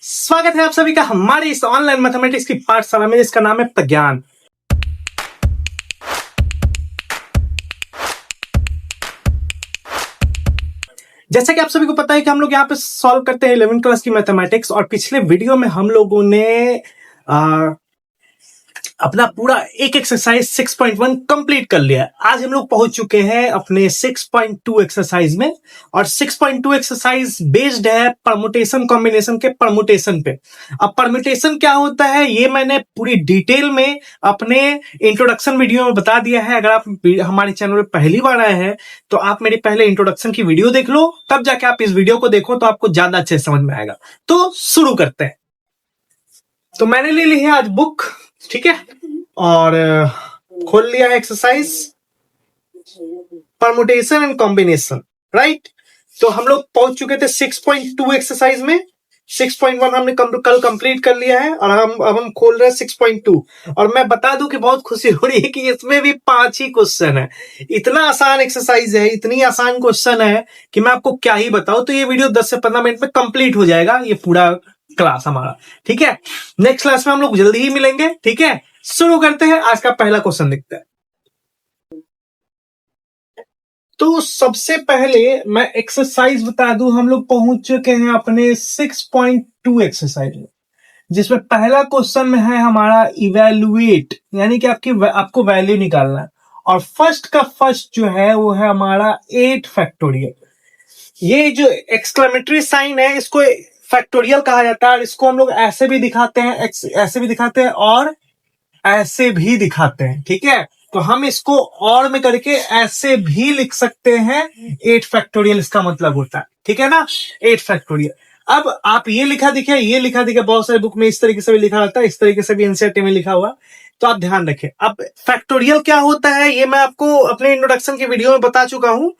स्वागत है आप सभी का हमारी इस ऑनलाइन मैथमेटिक्स की पाठशाला में जिसका नाम है प्रज्ञान। जैसा कि आप सभी को पता है कि हम लोग यहाँ पे सॉल्व करते हैं 11वीं क्लास की मैथमेटिक्स, और पिछले वीडियो में हम लोगों ने अपना पूरा एक एक्सरसाइज 6.1 कंप्लीट कर लिया है। आज हम लोग पहुंच चुके हैं अपने 6.2 एक्सरसाइज में, और 6.2 एक्सरसाइज बेस्ड है परमुटेशन कॉम्बिनेशन के परमुटेशन पे। अब परमुटेशन क्या होता है ये मैंने पूरी डिटेल में अपने इंट्रोडक्शन वीडियो में बता दिया है। अगर आप हमारे चैनल में पहली बार आए हैं तो आप मेरी पहले इंट्रोडक्शन की वीडियो देख लो, तब जाके आप इस वीडियो को देखो तो आपको ज्यादा अच्छे समझ में आएगा। तो शुरू करते हैं। तो मैंने ले ली है आज बुक, ठीक है, और खोल लिया है exercise permutation and combination, right. तो हम लोग पहुंच चुके थे 6.2 एक्सरसाइज में। 6.1 हमने कल कंप्लीट कर लिया है, और हम खोल रहे हैं 6.2। और मैं बता दूं कि बहुत खुशी हो रही है कि इसमें भी 5 ही क्वेश्चन है। इतना आसान एक्सरसाइज है, इतनी आसान क्वेश्चन है कि मैं आपको क्या ही बताऊं। तो ये वीडियो 10 से 15 मिनट में कंप्लीट हो जाएगा, ये पूरा क्लास हमारा, ठीक है। नेक्स्ट क्लास में हम लोग जल्दी ही मिलेंगे, ठीक है। शुरू करते हैं। आज का पहला क्वेश्चन देखते हैं। तो सबसे पहले मैं एक्सरसाइज बता दूं, हम लोग पहुंच चुके हैं अपने 6.2 एक्सरसाइज में, जिसमें पहला क्वेश्चन में है हमारा इवेल्युएट, यानी कि आपको वैल्यू निकालना है। और फर्स्ट का फर्स्ट जो है वो है हमारा 8 फैक्टोरियल। ये जो एक्सक्लेमेटरी साइन है इसको फैक्टोरियल कहा जाता है, और इसको हम लोग ऐसे भी दिखाते हैं, ऐसे भी दिखाते हैं और ऐसे भी दिखाते हैं, ठीक है। तो हम इसको और में करके ऐसे भी लिख सकते हैं। 8 फैक्टोरियल इसका मतलब होता है, ठीक है ना, 8 फैक्टोरियल। अब आप ये लिखा दिखे, ये लिखा दिखे, बहुत सारे बुक में इस तरीके से भी लिखा रहता है, इस तरीके से भी एनसीईआरटी में लिखा हुआ, तो आप ध्यान रखें। अब फैक्टोरियल क्या होता है ये मैं आपको अपने इंट्रोडक्शन की वीडियो में बता चुका हूं।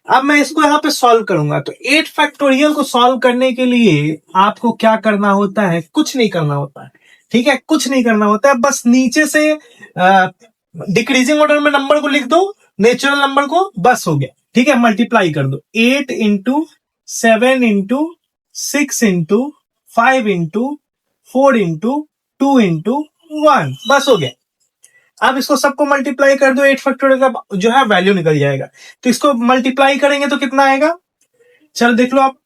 अब मैं इसको यहाँ पे सॉल्व करूंगा। तो 8 फैक्टोरियल को सॉल्व करने के लिए आपको क्या करना होता है, कुछ नहीं करना होता है, ठीक है, कुछ नहीं करना होता है। बस नीचे से डिक्रीजिंग ऑर्डर में नंबर को लिख दो, नेचुरल नंबर को, बस हो गया, ठीक है। मल्टीप्लाई कर दो 8 into 7 into 6 into 5 into 4 into 2 into 1, बस हो गया। अब इसको सबको मल्टीप्लाई कर दो, 8 फैक्टोरियल का जो है वैल्यू निकल जाएगा। तो इसको मल्टीप्लाई करेंगे तो कितना आएगा, चल देख लो आप।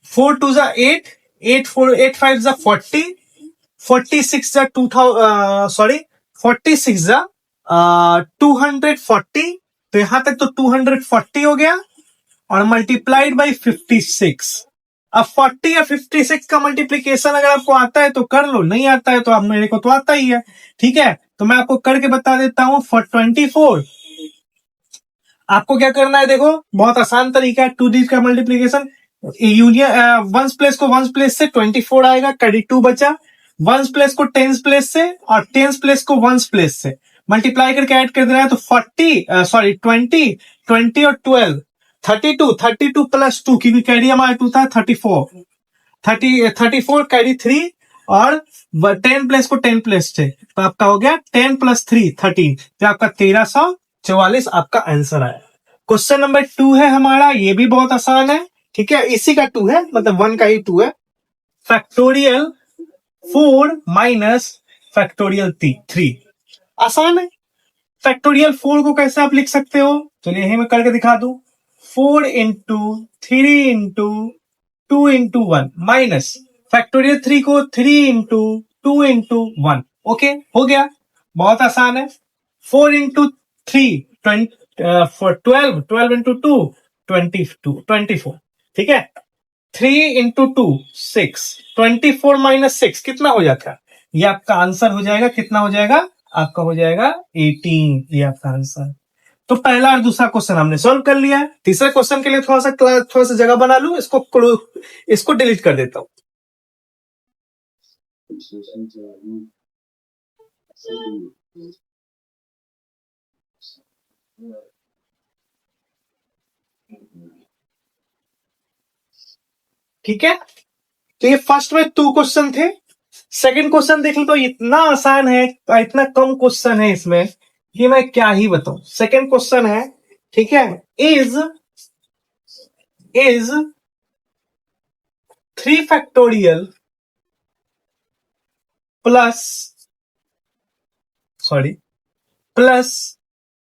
4 2 जा 8, 8 5 जा 40, 46 जा 46 जा 240। तो यहां तक तो 240 हो गया, और मल्टीप्लाइड बाई 56। अब 40 या 56 का मल्टीप्लीकेशन अगर आपको आता है तो कर लो, नहीं आता है तो आप मेरे को तो आता ही है, ठीक है। तो मैं आपको करके बता देता हूं। फॉर 24 आपको क्या करना है, देखो बहुत आसान तरीका है। 2 डिजिट का मल्टीप्लीकेशन, यूनियन वंस प्लेस को वंस प्लेस से 24 आएगा, कड़ी 2 बचा। वंस प्लेस को टेंस प्लेस से, और टेंस प्लेस को वंस प्लेस से मल्टीप्लाई करके ऐड कर देना है। तो 20 और 12 32 प्लस 2, क्योंकि कैरी हमारा 2 था, 34 कैरी 3, और 10 प्लस को 10 प्लस से, तो आपका हो गया 10 प्लस 3 13, तो आपका 1344 आपका आंसर आया। क्वेश्चन नंबर 2 है हमारा, ये भी बहुत आसान है, ठीक है, इसी का 2 है, मतलब 1 का ही 2 है। फैक्टोरियल 4 माइनस फैक्टोरियल 3, आसान है। फैक्टोरियल 4 को कैसे आप लिख सकते हो, चलिए यही मैं करके दिखा दूं। 4 into 3 into 2 into 1 minus factorial 3 को 3 इंटू 2 इंटू 1, ओके, हो गया, बहुत आसान है। 4 इंटू 3 12 इंटू 2 24, ठीक है। 3 इंटू 2 6, 24 माइनस 6 कितना हो जाता है, ये आपका आंसर हो जाएगा। कितना हो जाएगा, आपका हो जाएगा 18, ये आपका आंसर। तो पहला और दूसरा क्वेश्चन हमने सॉल्व कर लिया है। तीसरे क्वेश्चन के लिए थोड़ा सा जगह बना लूं, इसको डिलीट कर देता हूं। ठीक है, तो ये फर्स्ट में 2 क्वेश्चन थे। सेकंड क्वेश्चन देख लो, तो इतना आसान है, इतना कम क्वेश्चन है इसमें कि मैं क्या ही बताऊं। सेकंड क्वेश्चन है, ठीक है, is 3 factorial plus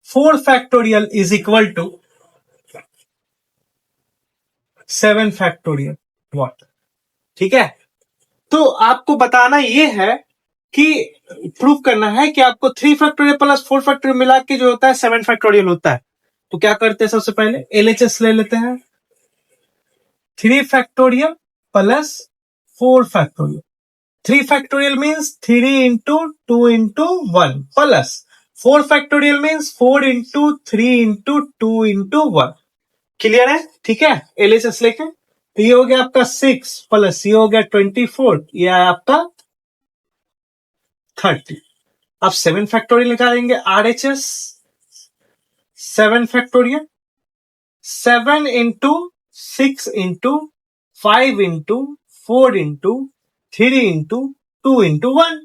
4 factorial is equal to 7 factorial what. ठीक है, तो आपको बताना यह है कि प्रूफ करना है कि आपको 3 फैक्टोरियल प्लस 4 फैक्टोरियल मिला के जो होता है 7 फैक्टोरियल होता है। तो क्या करते हैं, सबसे पहले एलएचएस ले लेते हैं। 3 factorial plus 4 factorial. 3 factorial means 3 into 2 into 1 plus 4 factorial means 4 into 3 into 2 into 1। Clear है? ठीक है, एलएचएस लेके तो ये हो गया आपका 6 प्लस ये हो गया 24, ये है आपका 30। अब 7 फैक्टोरियल निकालेंगे RHS. 7 factorial 7 into 6 into 5 into 4 into 3 into 2 into 1।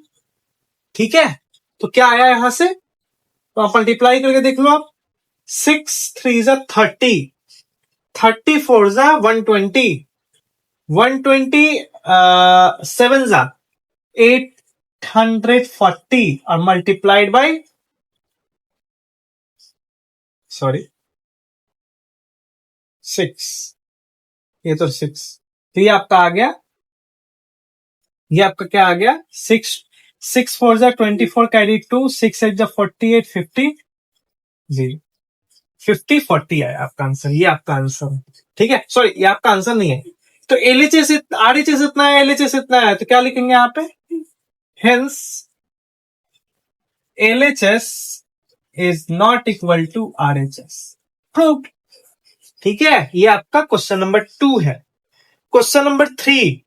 ठीक है, तो क्या आया यहां से, तो आप मल्टीप्लाई करके देख लो आप। 6 3 जा 30, 30 4 जा 120, 120 7 जा 840 और मल्टीप्लाइड बाई सॉरी 6, ये तो 6, तो ये आपका आ गया, ये आपका क्या आ गया 6 6 4 जा 24 कैरी 2 6 8 जा 48 50 जी 50 40 आया आपका आंसर, ये आपका आंसर है। ठीक है, सॉरी ये आपका आंसर नहीं है। तो एलएचएस आरएचएस इतना है, एलएचएस इतना है, तो क्या लिखेंगे यहाँ पे, hence LHS is not equal to RHS, proved. ठीक है, ये आपका क्वेश्चन नंबर 2 है। क्वेश्चन नंबर 3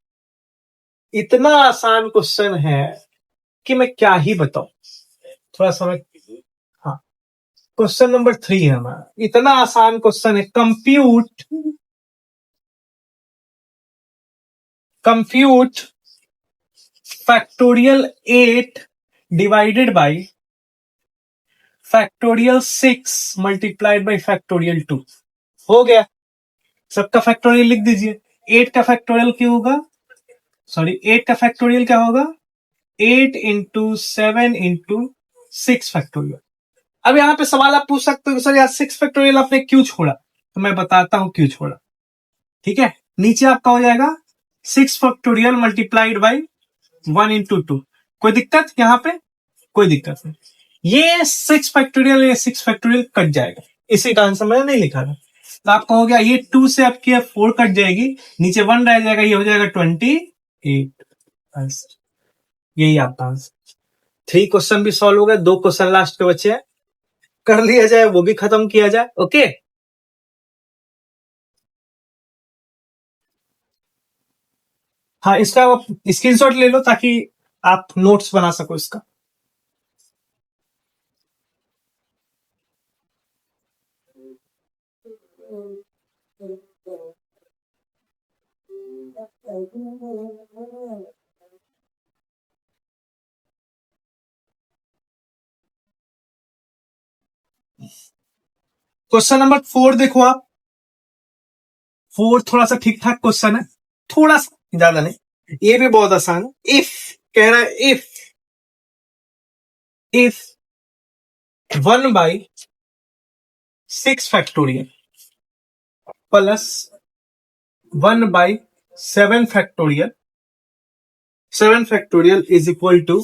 इतना आसान क्वेश्चन है कि मैं क्या ही बताऊं, थोड़ा समय। हाँ, क्वेश्चन नंबर 3 है हमारा, इतना आसान क्वेश्चन है। Compute factorial 8 divided by factorial 6 multiplied by factorial 2। हो गया, सबका फैक्टोरियल लिख दीजिए। 8 का फैक्टोरियल क्या होगा, सॉरी 8 का फैक्टोरियल क्या होगा, 8 इंटू 7 इंटू 6 फैक्टोरियल। अब यहां पे सवाल आप पूछ सकते हो सर यार 6 फैक्टोरियल आपने क्यों छोड़ा, तो मैं बताता हूं क्यों छोड़ा। ठीक है, नीचे आपका हो जाएगा 6 फैक्टोरियल मल्टीप्लाइड बाई 1 इंटू 2। कोई दिक्कत यहां पे, कोई दिक्कत नहीं। ये 6 फैक्टोरियल, ये 6 फैक्टोरियल कट जाएगा, इसी का आंसर मैंने नहीं लिखा था। तो आपका हो गया ये 2 से आपकी 4 कट जाएगी, नीचे 1 रह जाएगा, ये हो जाएगा 28। यही आपका आंसर। 3 क्वेश्चन भी सॉल्व हो गए, 2 क्वेश्चन लास्ट के बचे हैं, कर लिया जाए, वो भी खत्म किया जाए। ओके, हाँ इसका स्क्रीनशॉट ले लो ताकि आप नोट्स बना सको इसका। क्वेश्चन नंबर 4 देखो आप, 4 थोड़ा सा ठीक ठाक क्वेश्चन है, थोड़ा सा, ज्यादा नहीं। ये भी बहुत आसान है। इफ कह रहा है, if 1/6 factorial plus 1/7 factorial, 7 factorial is equal to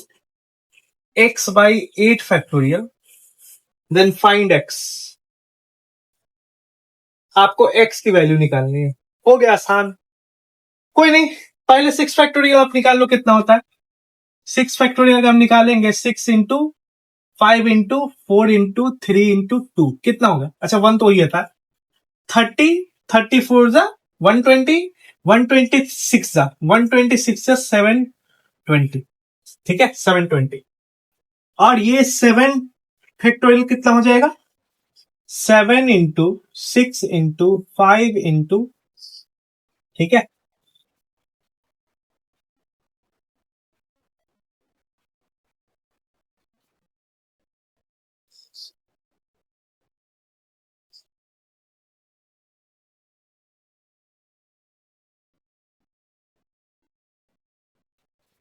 x/8 factorial, then find x। आपको x की वैल्यू निकालनी है। हो गया आसान, कोई नहीं, पहले 6 फैक्टोरियल आप निकाल लो कितना होता है। 6 फैक्टोरियल हम निकालेंगे, 6 इंटू 5 इंटू 4 इंटू 3 इंटू 2 कितना होगा, अच्छा 1 तो ही था। 30 34 जा 120, 126 जा 126 जा 720। ठीक है, 720, और ये 7 फैक्टोरियल कितना हो जाएगा, 7 इंटू 6 इंटू 5 इंटू, ठीक है,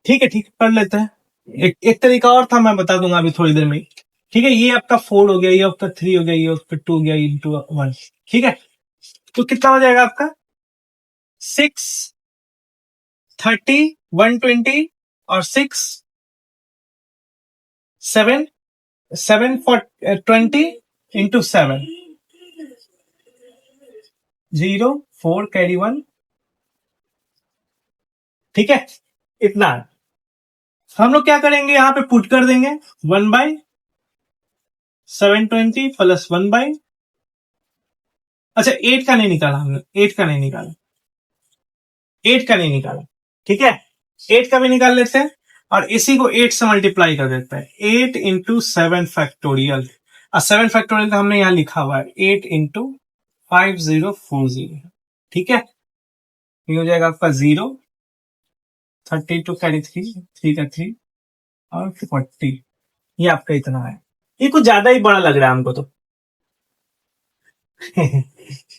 ठीक है, ठीक है, कर लेते हैं। एक तरीका और था, मैं बता दूंगा अभी थोड़ी देर में। ठीक है, ये आपका 4 हो गया, ये आपका 3 हो गया, ये आपका 2 हो गया, इंटू 1। ठीक है, तो कितना हो जाएगा आपका 6, 30, 120 और 6, 7, 7 for 20 इंटू 7, 0, 4 कैरी 1। ठीक है, इतना है। हम लोग क्या करेंगे, यहां पे पुट कर देंगे 1/720 प्लस 1 अच्छा 8 का नहीं निकाला हमने, 8 का नहीं निकाला, 8 का नहीं निकाला। ठीक है, 8 का भी निकाल लेते हैं और इसी को 8 से मल्टीप्लाई कर देते हैं। 8 इंटू 7 फैक्टोरियल, और 7 फैक्टोरियल का हमने यहां लिखा हुआ है 8 इंटू 5040। ठीक है, ये हो जाएगा आपका 0, 32 कैरी 3, 3 का 3 और 40। ये आपका इतना है। ये कुछ ज्यादा ही बड़ा लग रहा है हमको तो।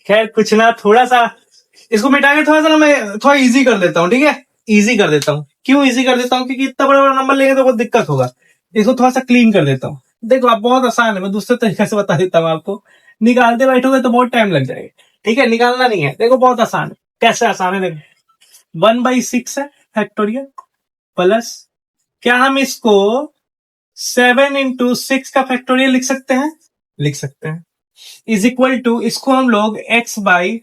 खैर कुछ ना, थोड़ा सा इसको मिटा के थोड़ा सा ना मैं थोड़ा इजी कर देता हूँ। ठीक है, इजी कर देता हूँ। क्यों इजी कर देता हूँ, क्योंकि इतना बड़ा बड़ा नंबर लेंगे तो बहुत दिक्कत होगा। इसको थोड़ा सा क्लीन कर देता हूँ। देखो आप, बहुत आसान है, मैं दूसरे तरीके से बता देता हूँ आपको। निकालते बैठोगे तो बहुत टाइम लग जाएगा। ठीक है, निकालना नहीं है, देखो बहुत आसान है। कैसे आसान है, देखो 1/6 है फैक्टोरियल, प्लस क्या हम इसको 7 इंटू 6 का फैक्टोरियल लिख सकते हैं? लिख सकते हैं। इज इक्वल टू, इसको हम लोग x बाई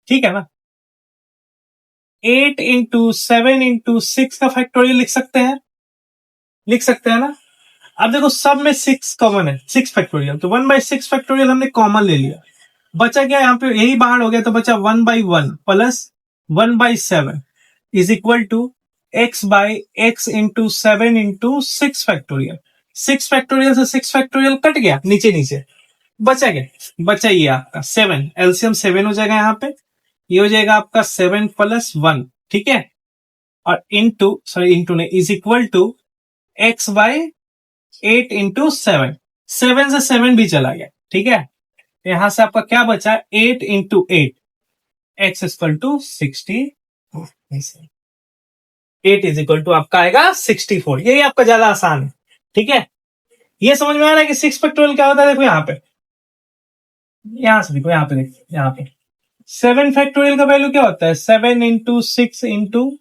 ठीक है ना, 8 इंटू 7 इंटू 6 का फैक्टोरियल लिख सकते हैं, लिख सकते हैं ना। अब देखो सब में 6 कॉमन है, 6 फैक्टोरियल, तो 1/6 फैक्टोरियल हमने कॉमन ले लिया। बचा क्या यहाँ पे, यही बाहर हो गया, तो बचा 1/1 plus 1/7 is equal to x by x into 7 into 6 factorial. 6 factorial से 6 फैक्टोरियल कट गया नीचे नीचे, बचा क्या, बचा ये आपका 7, एलसीएम 7 हो जाएगा यहाँ पे। ये हो जाएगा आपका 7 प्लस 1। ठीक है, और इंटू, सॉरी इंटू ने, is equal to x by 8 into 7। 7 से 7 भी चला गया। ठीक है, यहां से आपका क्या बचा, 8 into 8, x equal to 60। 8 is equal to आपका आएगा 64। यही आपका ज्यादा आसान है। ठीक है, ये समझ में आ रहा है कि 6 फैक्टोरियल क्या होता है। देखो यहाँ पे, यहां से देखो, यहाँ पे देखो, यहाँ पे 7 फैक्टोरियल का वैल्यू क्या होता है, 7 into 6 into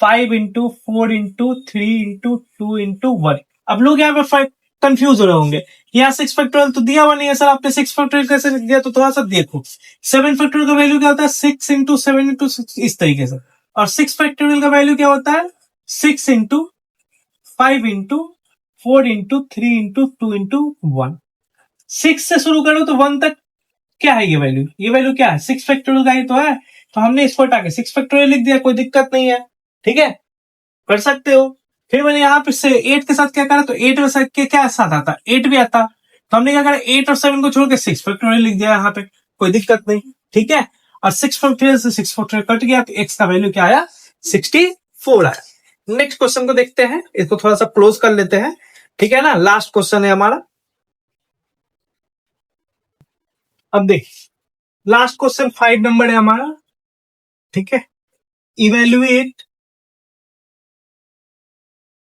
5 into 4 into 3 into 2 into 1। अब लोग यहाँ पे कंफ्यूज हो रहे होंगे, यहाँ 6 फैक्टोरियल तो दिया हुआ नहीं है सर, आपने 6 फैक्टोरियल कैसे दिया, तो थोड़ा सा देखो। 7 फैक्टोरियल का वैल्यू क्या होता है, 6 इंटू 7 इंटू 6, इस तरीके से। और 6 फैक्टोरियल का वैल्यू क्या होता है, 6 into 5 into 4 into 3 into 2 into 1। 6 से शुरू करो तो 1 तक क्या है, ये वैल्यू, ये वैल्यू क्या है, 6 फैक्टोरियल का ही तो है। तो हमने इसको हटा के 6 फैक्टोरियल लिख दिया, कोई दिक्कत नहीं है। ठीक है, कर सकते हो। फिर मैंने यहाँ पे से 8 के साथ क्या करा, तो 8 के क्या साथ आता, 8 भी आता, तो हमने क्या करा, 8 और 7 को छोड़ के 6 फैक्टोरियल लिख दिया यहाँ पे, कोई दिक्कत नहीं। ठीक है, और 6 फैक्टोरियल से 6 फैक्टोरियल कट गया, तो x का वैल्यू क्या आया, 64 आया। नेक्स्ट क्वेश्चन को देखते हैं, इसको थोड़ा सा क्लोज कर लेते हैं। ठीक है ना, लास्ट क्वेश्चन है हमारा। अब देख, लास्ट क्वेश्चन 5 नंबर है हमारा। ठीक है, evaluate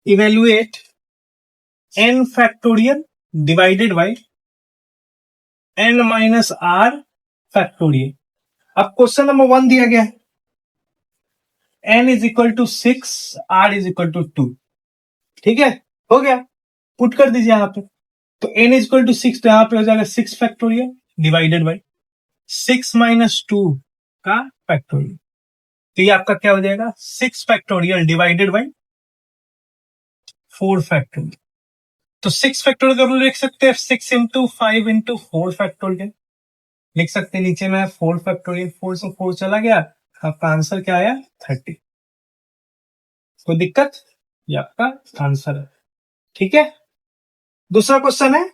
evaluate n factorial divided by n minus r factorial. अब क्वेश्चन नंबर 1 दिया गया है, n is equal to 6, r is equal to 2। ठीक है, हो गया, पुट कर दीजिए यहाँ पे। तो n इज इक्वल टू 6, तो यहाँ पे हो जाएगा 6 फैक्टोरियल डिवाइडेड बाई 6 माइनस 2 का फैक्टोरियल। तो ये आपका क्या हो जाएगा, 6 फैक्टोरियल डिवाइडेड बाई 4 फैक्टोरियल। तो 6 फैक्टोरियल का लिख सकते हैं 6 इंटू 5 इंटू 4 फैक्टोरियल, लिख सकते हैं। नीचे में 4 फैक्टोरियल, 4 से 4 चला गया, आपका आंसर क्या आया, 30। कोई दिक्कत, ये आपका आंसर है। ठीक है, दूसरा क्वेश्चन है,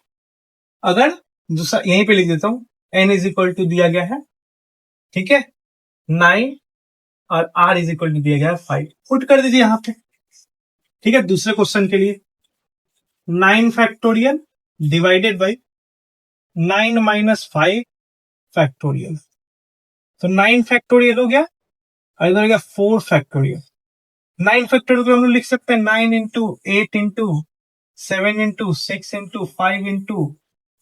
अगर दूसरा यहीं पे लिख देता हूं, n इज इक्वल टू दिया गया है, ठीक है, 9 और r इज इक्वल टू दिया गया है 5, पुट कर दीजिए यहाँ पे। ठीक है, दूसरे क्वेश्चन के लिए 9 factorial divided by 9 minus 5 factorial. तो 9 फैक्टोरियल हो गया और इधर हो गया 4 फैक्टोरियल। 9 फैक्टोरियल को हम लोग लिख सकते हैं 9 into 8 into 7 into 6 into 5 into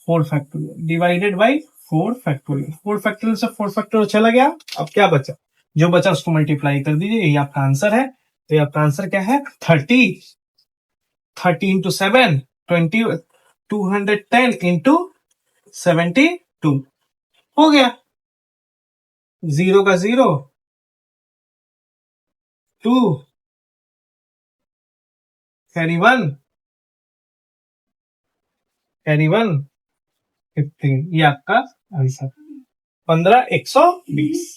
4 factorial divided by 4 factorial. 4 factorial से 4 फैक्टोरियल चला गया। अब क्या बचा? जो बचा उसको मल्टीप्लाई कर दीजिए, यही आपका आंसर है। तो ये आपका आंसर क्या है? 30। 30 इंटू 7 20, 210 इंटू 72 हो गया। 0 का 0 2 कैरी 1 कैरी 1 15। ये आपका आंसर 15,120।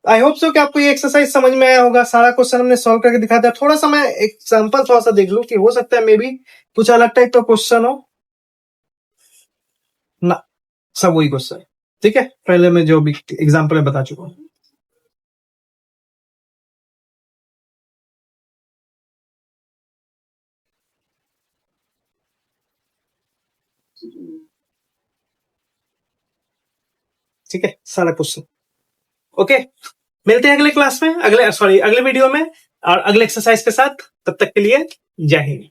आई होप सो कि आपको ये एक्सरसाइज समझ में आया होगा। सारा क्वेश्चन हमने सॉल्व करके दिखा दिया। थोड़ा सा मैं एग्जांपल थोड़ा सा देख लूं कि हो सकता है मे बी कुछ अलग टाइप का क्वेश्चन हो ना। सब वही क्वेश्चन, ठीक है। पहले मैं जो भी एग्जांपल बता चुका हूं। ठीक है, सारा क्वेश्चन ओके। मिलते हैं अगले क्लास में, अगले वीडियो में और अगले एक्सरसाइज के साथ। तब तक के लिए जय हिंद।